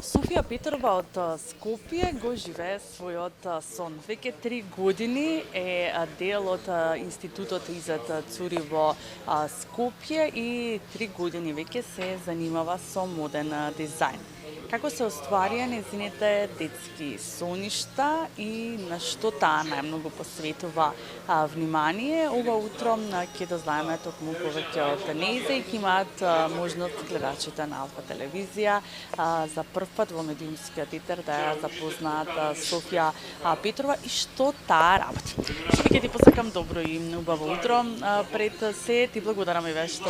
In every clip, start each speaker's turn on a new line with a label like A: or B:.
A: Софија Петрова од Скопје го живее својот сон. Веќе 3 години е дел од Институтот Изет Цури во Скопје и 3 години веќе се занимава со моден дизајн. Како се остварија нејзините детски соништа и на што таа најмногу посветува внимание? Ова утро ќе дознаеме токму повеќе од нејзе и ќе имаат можност гледачите на Алфа телевизија за прв пат во медиумскиот етер да ја запознаат Софија Петрова и што таа работи. Софија, ќе ти посакам добро и убаво утро. Пред се ти благодарам еве што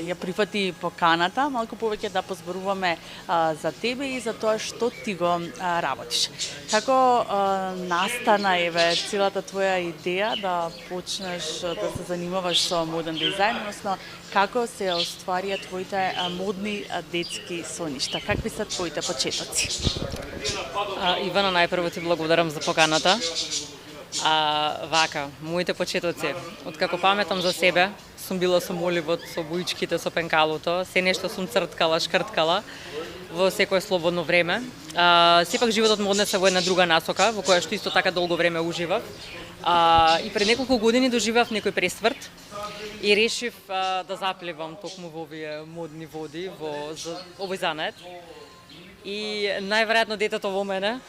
A: ја прифати поканата, малку повеќе да позборуваме за тебе и за тоа што ти го работиш. Како настана еве целата твоја идеја да почнеш да се занимаваш со моден дизајн, односно како се остварија твоите модни детски соништа? Какви се твоите почетоци?
B: Ивана, најпрво ти благодарам за поканата. Моите почетоци, откако паметам за себе, сум била со моливот, со боичките, со пенкалото, се нешто сум црткала, шкрткала во секое слободно време. Сепак животот ме однесе во една друга насока, во која што исто така долго време уживав. И пред неколку години доживав некој пресврт и решив да заплевам токму во овие модни води, во овој занет. И најверојатно детето во мене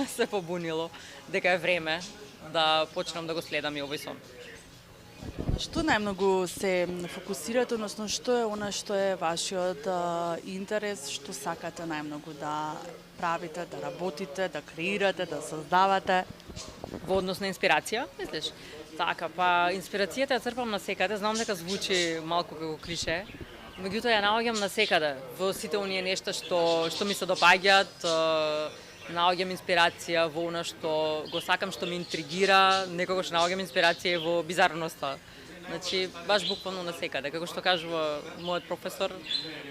B: се побунило дека е време да почнам да го следам и овој сон.
A: Што најмногу се фокусирате, односно што е она што е вашиот интерес, што сакате најмногу да правите, да работите, да креирате, да создавате?
B: Во однос на инспирација, мислиш? Така, инспирацијата ја црпам насекаде, знам дека звучи малку како клише, меѓутоа ја наоѓам насекаде, во сите оние нешта што ми се допаѓаат, наоѓам инспирација во она што го сакам, што ме интригира, некогаш наоѓам инспирација во бизарноста. Значи, баш буквално насекаде, како што кажува мојот професор,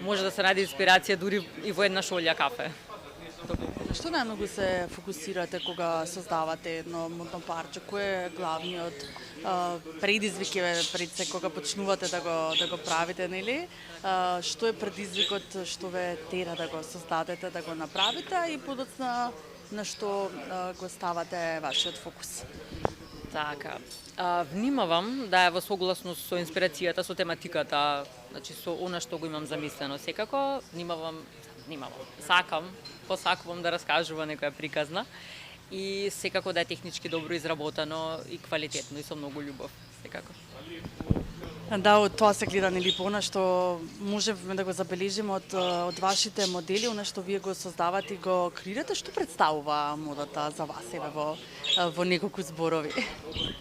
B: може да се најде инспирација дури и во една шолја кафе.
A: Што најмногу се фокусирате кога создавате едно модно парче? Кој е главниот предизвик пред се кога почнувате да го правите, нели? Што е предизвикот што ве тера да го создадете, да го направите и подоцна на што го ставате вашиот фокус?
B: Така, внимавам да е во согласност со инспирацијата, со тематиката, значи со она што го имам замислено. Секако посакувам да раскажува некоја приказна и секако да е технички добро изработено и квалитетно и со многу љубов, секако.
A: Да, од тоа се гледа нели она што можеме да го забележиме од вашите модели, она што вие го создавате и го креирате, што представува модата за вас еве во неколку зборови?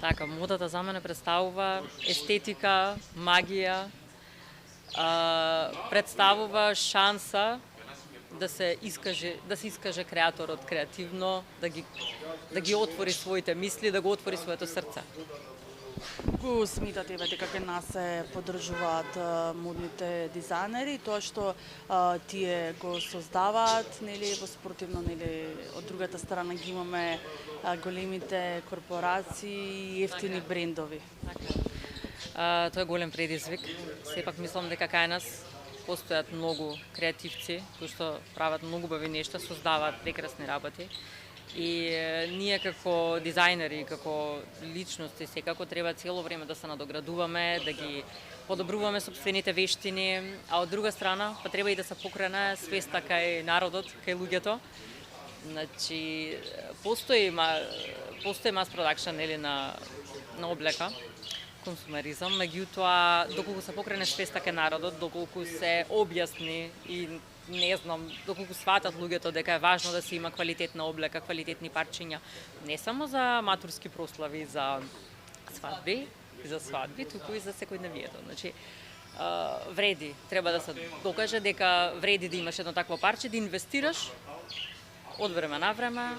B: Така, модата за мене представува естетика, магија, представува шанса да се искаже креаторот креативно, да ги отвори своите мисли, да го отвори своето срце.
A: Го сметате дека кај нас се поддржуваат модните дизајнери, тоа што тие го создаваат, нели, во спротивно, нели, од другата страна ги имаме големите корпорации и ефтини брендови.
B: Тоа е голем предизвик. Сепак мислам дека кај нас постојат многу креативци кои што прават многу убави нешта, создаваат прекрасни работи. И ние како дизајнери, како личности, секако треба цело време да се надоградуваме, да ги подобруваме собствените вештини, а од друга страна треба и да се покрене свеста кај народот, кај луѓето. Значи, постои мас продакшн нели на облека, консумеризам, меѓутоа доколку се покрене свеста кај народот, доколку се објасни и не знам, доколку сватат луѓето дека е важно да се има квалитетна облека, квалитетни парчиња, не само за матурски прослави, за свадби, туку и за секојдневието. Значи, вреди, треба да се докаже дека вреди да имаш едно такво парче, да инвестираш од време на време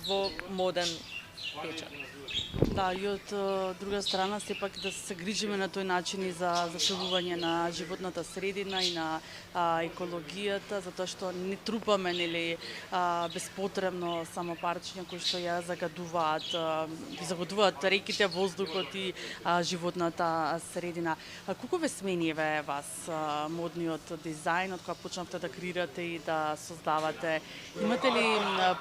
B: во моден печат.
A: Да, и од друга страна сепак да се грижиме на тој начин и за зачувување на животната средина и на екологијата, затоа што не трупаме нели безпотребно само парчиња кои што ја загадуваат реките, воздухот и животната средина. Колку ве смениве вас модниот дизајн од кога почнавте да креирате и да создавате? Имате ли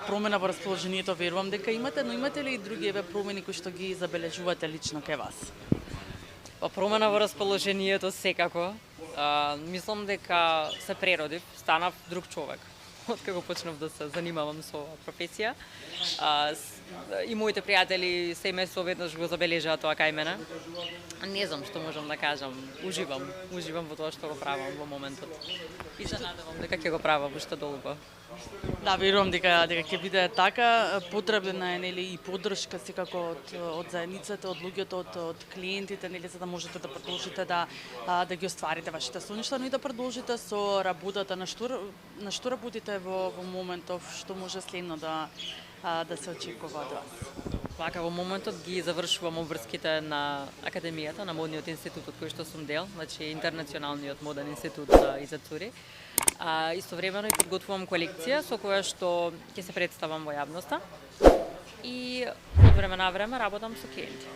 A: промена во расположението? Верувам дека имате, но имате ли и други промени кои што ги забележувате лично кај вас?
B: Па промена во расположението секако. Мислам дека се преродив, станав друг човек откако почнав да се занимавам со оваа професија. И моите пријатели семејство веднаш го забележаа тоа кај мене. Не знам што можам да кажам. Уживам во тоа што го правам во моментот. И се надевам дека ќе го правам уште долго.
A: Да, верувам дека ќе биде така. Потребна е нели и поддршка секако од заедницата, од луѓето, од клиентите, нели за да можете да продолжите да ги остварите вашите соништа, но и да продолжите со работата. На што работите во моментов, што може следно да се очекува од вас?
B: Вака во моментот ги завршувам обврските на Академијата, на Модниот институт од кој што сум дел, значи Интернационалниот моден институт Иза Цури. Истовремено и подготвувам колекција со која што ќе се представам во јавноста и од време на време работам со клиенти.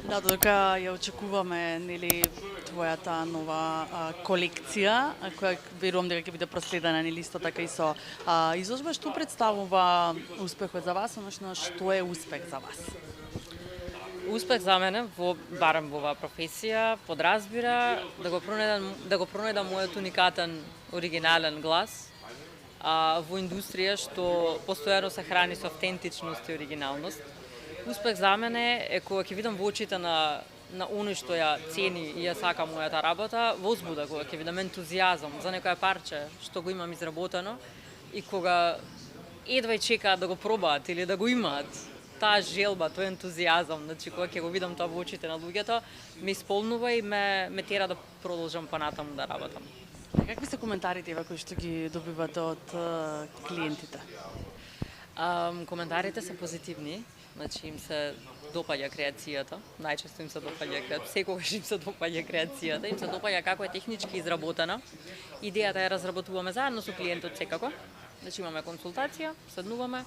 A: Да, додека ја очекуваме нели твојата нова колекција, која верувам дека ќе биде проследена нели исто така и со изложба, што представува успехот за вас, односно што е успех за вас?
B: Успех за мене, барем во оваа професија, подразбира да го пронајдам мојот уникатен, оригинален глас во индустрија што постојано се храни со автентичност и оригиналност. Успех за мене е кога ќе видам во очите на оној што ја цени и ја сака мојата работа, возбуда, кога ќе видам ентузијазам за некое парче што го имам изработено и кога едва чекаат да го пробаат или да го имаат. Таа желба, тој ентузијазам, значи кога ќе го видам тоа во очите на луѓето, ме исполнува и ме тера да продолжам понатаму да работам.
A: Какви се коментарите кои што ги добивате од клиентите?
B: Коментарите се позитивни, значи им се допаѓа креацијата, најчесто им се допаѓа креацијата, секогаш им се допаѓа креацијата, им се допаѓа како е технички изработена. Идејата ја разработуваме заедно со клиентот секако, значи имаме консултација, седнуваме,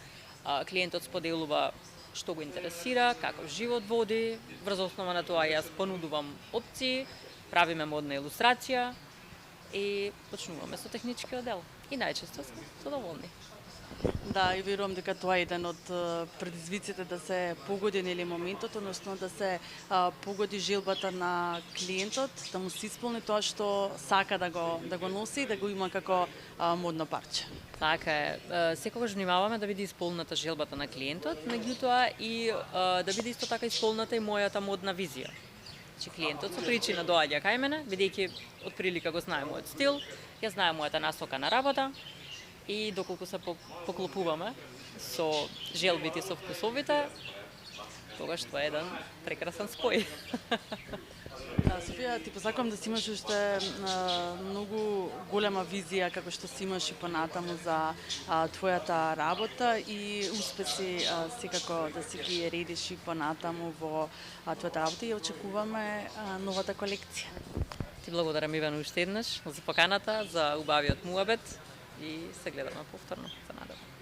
B: клиентот споделува што го интересира, каков живот води, врз основа на тоа јас понудувам опции, правиме модна илустрација и почнуваме со техничкиот дел. И најчесто сме задоволни.
A: Да, и верувам дека тоа е еден од предизвиците да се погоди нели моментот, односно да се погоди желбата на клиентот, да му се исполни тоа што сака да го носи и да го има како модно парче.
B: Така е. Секогаш внимаваме да биде исполната желбата на клиентот, меѓутоа и да биде исто така исполната и мојата модна визија. Че клиентот со причина доаѓа кај мене, бидејќи од прилика го знае мојот стил, ја знае мојата насока на работа и доколку се поклопуваме со желбите и со вкусовите, тогаш тоа е еден прекрасен спој.
A: Да, Софија, ти посакувам да си имаш уште многу голема визија како што си имаш и понатаму за твојата работа и успеси секако да си ги редиш и понатаму во твојата работа и очекуваме новата колекција.
B: Ти благодарам Иван уште еднаш за поканата, за убавиот муабет и се гледаме повторно, се надевам.